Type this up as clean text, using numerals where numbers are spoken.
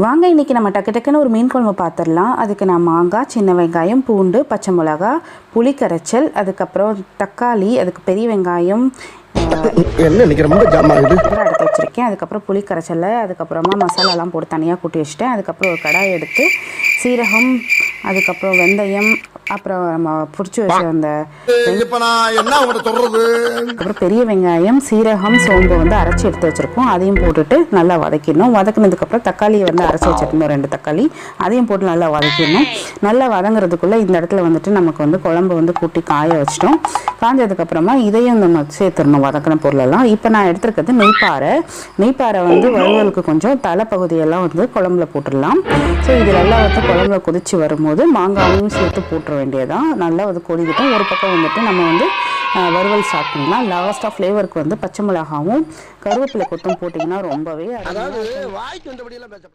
வாங்க இன்றைக்கி நம்ம டக்கு டக்குன்னு ஒரு மீன் குழம்பு பார்த்துடலாம். அதுக்கு நான் மாங்காய், சின்ன வெங்காயம், பூண்டு, பச்சை மிளகா, புளி கரைச்சல், அதுக்கப்புறம் தக்காளி, அதுக்கு பெரிய வெங்காயம் எடுத்து வச்சுருக்கேன். அதுக்கப்புறம் புளி கரைச்சல், அதுக்கப்புறமா மசாலாலாம் போட்டு தனியாக கூட்டி வச்சுட்டேன். அதுக்கப்புறம் ஒரு கடாய் எடுத்து சீரகம், அதுக்கப்புறம் வெந்தயம், அப்புறம் நம்ம பிடிச்சி வச்ச அந்த அப்புறம் பெரிய வெங்காயம், சீரகம், சோம்பு அரைச்சி எடுத்து வச்சுருக்கோம். அதையும் போட்டுட்டு நல்லா வதக்கிடணும். வதக்கினதுக்கப்புறம் தக்காளியை அரைச்சி வச்சுருக்கணும், 2 தக்காளி, அதையும் போட்டு நல்லா வதக்கிடணும். நல்லா வதங்குறதுக்குள்ளே இந்த இடத்துல நமக்கு குழம்பு கூட்டி காய வச்சிட்டோம். காஞ்சதுக்கப்புறமா இதையும் நம்ம சேர்த்துடணும் வதக்கின பொருளெல்லாம். இப்போ நான் எடுத்துருக்கிறது நெய்ப்பாறை வறுவலுக்கு கொஞ்சம் தலைப்பகுதியெல்லாம் குழம்புல போட்டுடலாம். ஸோ இது நல்லா குழம்புல கொதிச்சு வரும்போது மாங்காயும் சேர்த்து போட்டுற வேண்டியதான். நல்லா கொதிக்கிட்டோம். ஒரு பக்கம் நம்ம வறுவல் ஸ்டார்ட் பண்ணலாம். லாஸ்ட்டாக ஃப்ளேவருக்கு பச்சை மிளகாவும் கருவேப்பிலை கொத்தும் போட்டிங்கன்னா ரொம்பவே